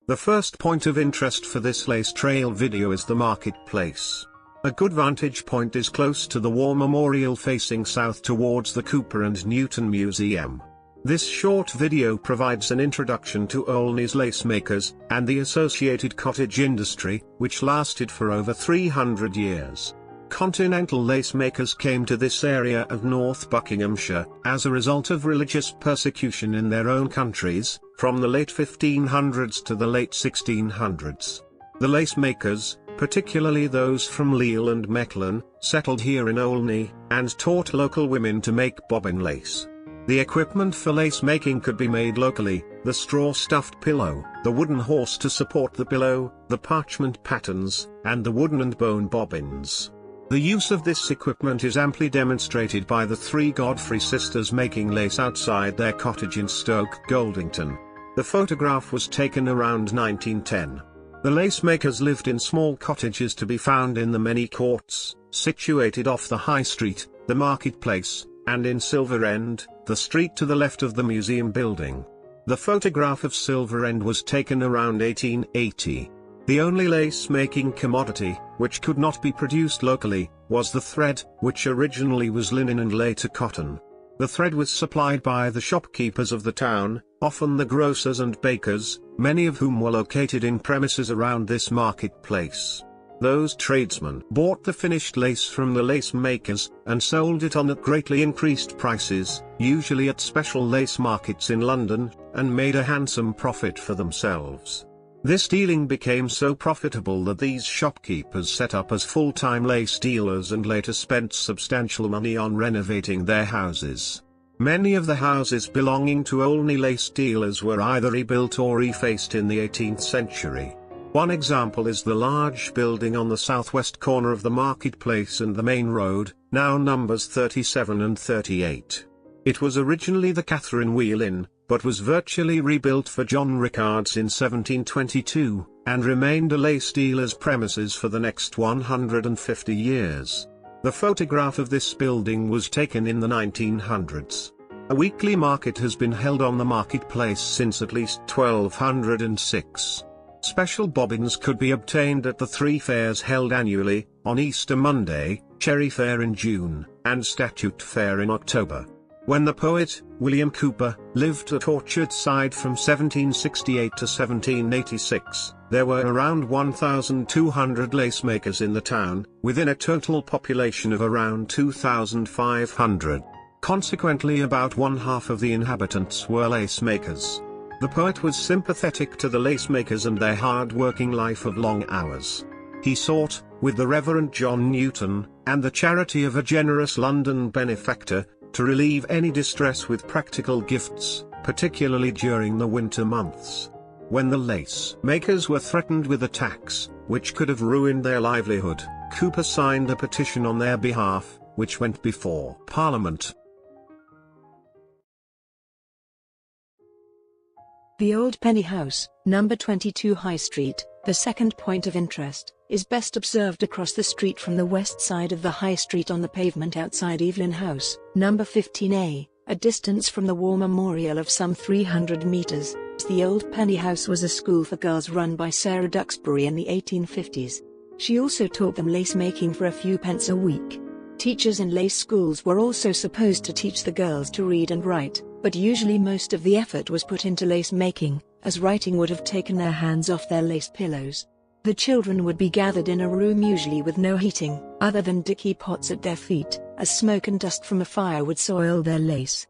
The first point of interest for this lace trail video is the marketplace. A good vantage point is close to the War Memorial facing south towards the Cooper and Newton Museum. This short video provides an introduction to Olney's lace makers, and the associated cottage industry, which lasted for over 300 years. Continental lace makers came to this area of North Buckinghamshire, as a result of religious persecution in their own countries, from the late 1500s to the late 1600s. The lace makers, particularly those from Lille and Mechlin, settled here in Olney, and taught local women to make bobbin lace. The equipment for lace making could be made locally: the straw-stuffed pillow, the wooden horse to support the pillow, the parchment patterns, and the wooden and bone bobbins. The use of this equipment is amply demonstrated by the three Godfrey sisters making lace outside their cottage in Stoke Goldington. The photograph was taken around 1910. The lace makers lived in small cottages to be found in the many courts, situated off the High Street, the marketplace, and in Silver End, the street to the left of the museum building. The photograph of Silver End was taken around 1880. The only lace-making commodity, which could not be produced locally, was the thread, which originally was linen and later cotton. The thread was supplied by the shopkeepers of the town, often the grocers and bakers, many of whom were located in premises around this marketplace. Those tradesmen bought the finished lace from the lace makers, and sold it on at greatly increased prices, usually at special lace markets in London, and made a handsome profit for themselves. This dealing became so profitable that these shopkeepers set up as full-time lace dealers and later spent substantial money on renovating their houses. Many of the houses belonging to Olney lace dealers were either rebuilt or refaced in the 18th century. One example is the large building on the southwest corner of the marketplace and the main road, now numbers 37 and 38. It was originally the Catherine Wheel Inn, but was virtually rebuilt for John Rickards in 1722, and remained a lace dealer's premises for the next 150 years. The photograph of this building was taken in the 1900s. A weekly market has been held on the marketplace since at least 1206. Special bobbins could be obtained at the three fairs held annually, on Easter Monday, Cherry Fair in June, and Statute Fair in October. When the poet, William Cowper, lived at Orchardside from 1768 to 1786, there were around 1,200 lace makers in the town, within a total population of around 2,500. Consequently, about one half of the inhabitants were lace makers. The poet was sympathetic to the lace makers and their hard-working life of long hours. He sought, with the Reverend John Newton, and the charity of a generous London benefactor, to relieve any distress with practical gifts, particularly during the winter months. When the lace makers were threatened with attacks, which could have ruined their livelihood, Cooper signed a petition on their behalf, which went before Parliament. The Old Penny House, number 22 High Street, the second point of interest, is best observed across the street from the west side of the High Street on the pavement outside Evelyn House, number 15A, a distance from the War Memorial of some 300 meters. The Old Penny House was a school for girls run by Sarah Duxbury in the 1850s. She also taught them lace making for a few pence a week. Teachers in lace schools were also supposed to teach the girls to read and write, but usually most of the effort was put into lace making, as writing would have taken their hands off their lace pillows. The children would be gathered in a room usually with no heating, other than dicky pots at their feet, as smoke and dust from a fire would soil their lace.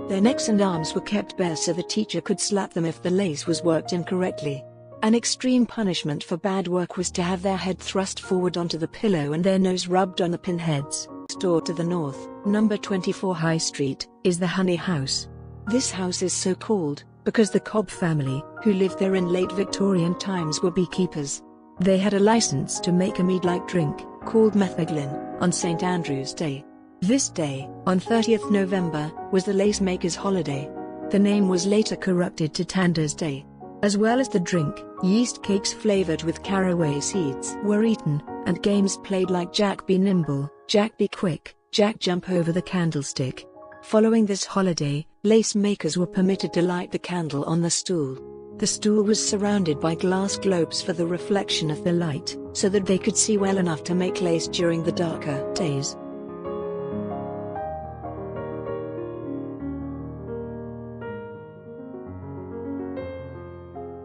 Their necks and arms were kept bare so the teacher could slap them if the lace was worked incorrectly. An extreme punishment for bad work was to have their head thrust forward onto the pillow and their nose rubbed on the pinheads. Store to the north, number 24 High Street, is the Honey House. This house is so called because the Cobb family, who lived there in late Victorian times, were beekeepers. They had a license to make a mead-like drink, called metheglin, on St. Andrew's Day. This day, on 30th November, was the lace maker's holiday. The name was later corrupted to Tander's Day. As well as the drink, yeast cakes flavored with caraway seeds were eaten, and games played like Jack Be Nimble, Jack Be Quick, Jack jump over the candlestick. Following this holiday, lace makers were permitted to light the candle on the stool. The stool was surrounded by glass globes for the reflection of the light, so that they could see well enough to make lace during the darker days.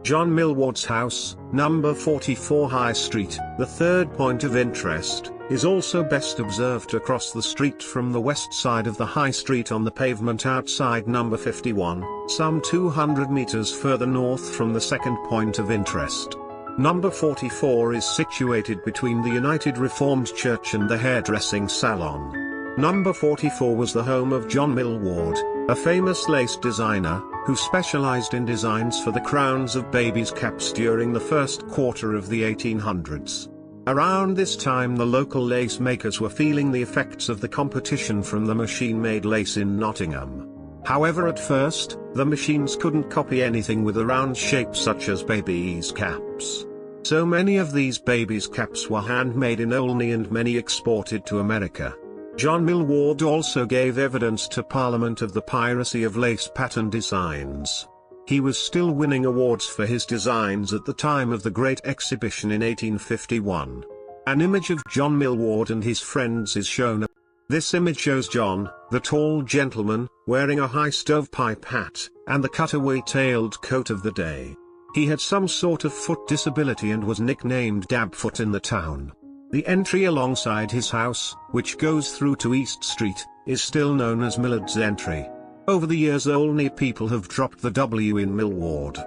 John Millward's house, number 44 High Street. The third point of interest is also best observed across the street from the west side of the High Street on the pavement outside number 51, some 200 meters further north from the second point of interest. Number 44 is situated between the United Reformed Church and the hairdressing salon. Number 44 was the home of John Millward, a famous lace designer, who specialized in designs for the crowns of babies' caps during the first quarter of the 1800s. Around this time the local lace makers were feeling the effects of the competition from the machine-made lace in Nottingham. However, at first, the machines couldn't copy anything with a round shape such as babies' caps. So many of these babies' caps were handmade in Olney and many exported to America. John Millward also gave evidence to Parliament of the piracy of lace pattern designs. He was still winning awards for his designs at the time of the Great Exhibition in 1851. An image of John Millward and his friends is shown. This image shows John, the tall gentleman, wearing a high stovepipe hat, and the cutaway-tailed coat of the day. He had some sort of foot disability and was nicknamed Dabfoot in the town. The entry alongside his house, which goes through to East Street, is still known as Millard's Entry. Over the years Olney people have dropped the W in Millward.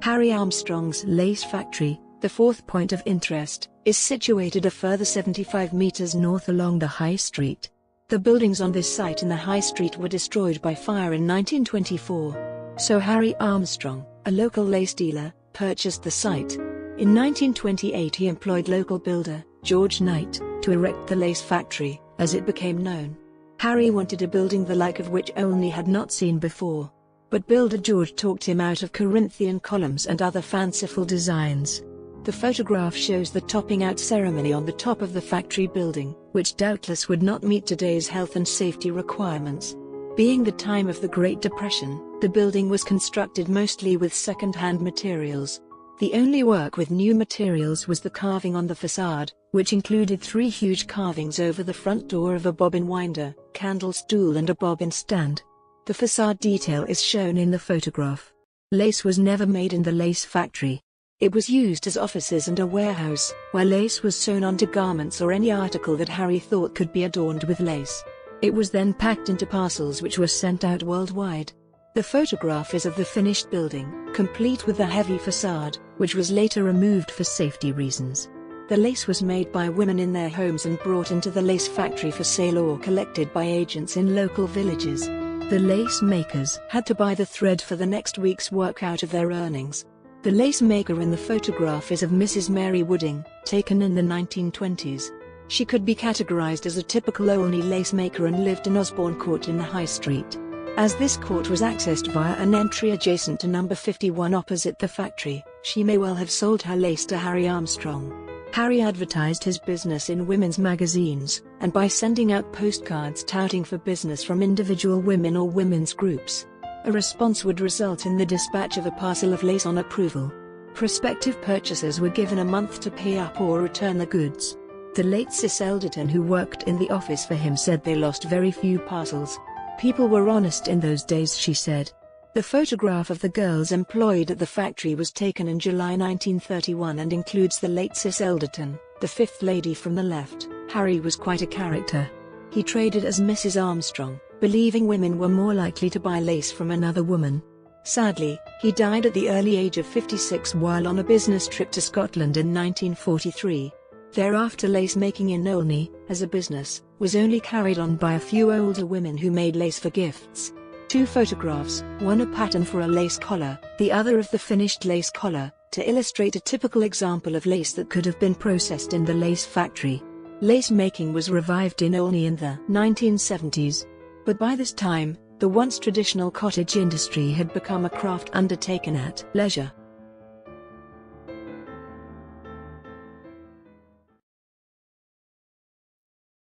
Harry Armstrong's lace factory, the fourth point of interest, is situated a further 75 meters north along the High Street. The buildings on this site in the High Street were destroyed by fire in 1924. So Harry Armstrong, a local lace dealer, purchased the site. In 1928 he employed local builder, George Knight, to erect the lace factory, as it became known. Harry wanted a building the like of which Olney had not seen before. But builder George talked him out of Corinthian columns and other fanciful designs. The photograph shows the topping out ceremony on the top of the factory building, which doubtless would not meet today's health and safety requirements. Being the time of the Great Depression, the building was constructed mostly with second-hand materials. The only work with new materials was the carving on the facade, which included 3 huge carvings over the front door of a bobbin winder, candle stool and a bobbin stand. The facade detail is shown in the photograph. Lace was never made in the lace factory. It was used as offices and a warehouse, where lace was sewn onto garments or any article that Harry thought could be adorned with lace. It was then packed into parcels which were sent out worldwide. The photograph is of the finished building, complete with the heavy facade, which was later removed for safety reasons. The lace was made by women in their homes and brought into the lace factory for sale or collected by agents in local villages. The lace makers had to buy the thread for the next week's work out of their earnings. The lace maker in the photograph is of Mrs. Mary Wooding, taken in the 1920s. She could be categorized as a typical Olney lace maker and lived in Osborne Court in the High Street. As this court was accessed via an entry adjacent to number 51 opposite the factory, she may well have sold her lace to Harry Armstrong. Harry advertised his business in women's magazines, and by sending out postcards touting for business from individual women or women's groups. A response would result in the dispatch of a parcel of lace on approval. Prospective purchasers were given a month to pay up or return the goods. The late Cis Elderton, who worked in the office for him, said they lost very few parcels. People were honest in those days, she said. The photograph of the girls employed at the factory was taken in July 1931 and includes the late Cis Elderton, the fifth lady from the left. Harry was quite a character. He traded as Mrs. Armstrong, believing women were more likely to buy lace from another woman. Sadly, he died at the early age of 56 while on a business trip to Scotland in 1943. Thereafter lace making in Olney, as a business, was only carried on by a few older women who made lace for gifts. 2 photographs, one a pattern for a lace collar, the other of the finished lace collar, to illustrate a typical example of lace that could have been processed in the lace factory. Lace making was revived in Olney in the 1970s. But by this time, the once traditional cottage industry had become a craft undertaken at leisure.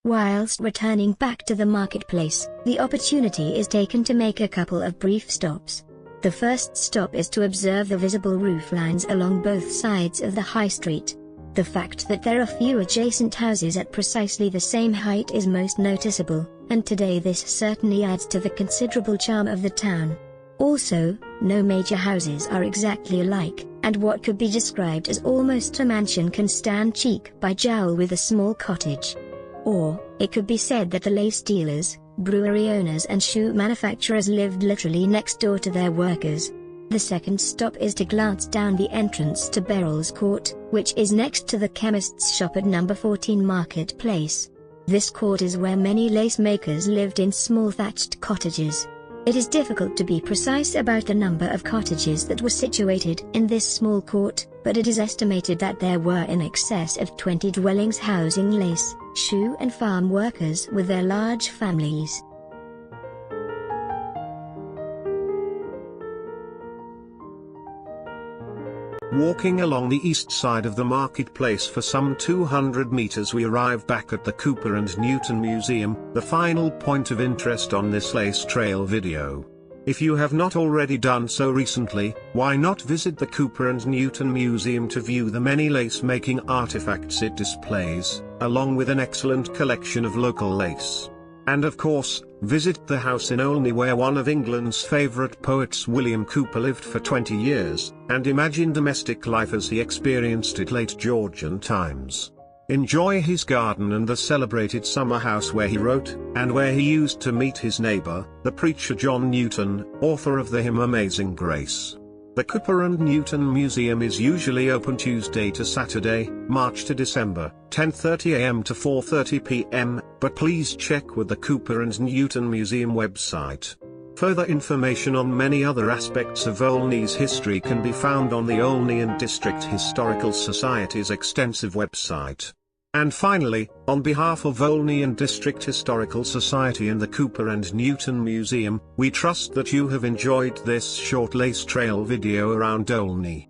Whilst returning back to the marketplace, the opportunity is taken to make a couple of brief stops. The first stop is to observe the visible roof lines along both sides of the high street. The fact that there are few adjacent houses at precisely the same height is most noticeable, and today this certainly adds to the considerable charm of the town. Also, no major houses are exactly alike, and what could be described as almost a mansion can stand cheek by jowl with a small cottage. Or, it could be said that the lace dealers, brewery owners and shoe manufacturers lived literally next door to their workers. The second stop is to glance down the entrance to Beryl's Court, which is next to the chemist's shop at number 14 Market Place. This court is where many lace makers lived in small thatched cottages. It is difficult to be precise about the number of cottages that were situated in this small court, but it is estimated that there were in excess of 20 dwellings housing lace, shoe and farm workers with their large families. Walking along the east side of the marketplace for some 200 meters, we arrive back at the Cooper and Newton Museum, the final point of interest on this lace trail video. If you have not already done so recently, why not visit the Cooper and Newton Museum to view the many lace-making artifacts it displays, along with an excellent collection of local lace. And of course, visit the house in Olney where one of England's favourite poets, William Cooper, lived for 20 years, and imagine domestic life as he experienced it late Georgian times. Enjoy his garden and the celebrated summer house where he wrote, and where he used to meet his neighbour, the preacher John Newton, author of the hymn Amazing Grace. The Cooper and Newton Museum is usually open Tuesday to Saturday, March to December, 10:30 a.m. to 4:30 p.m., but please check with the Cooper and Newton Museum website. Further information on many other aspects of Olney's history can be found on the Olney and District Historical Society's extensive website. And finally, on behalf of Olney and District Historical Society and the Cooper and Newton Museum, we trust that you have enjoyed this short lace trail video around Olney.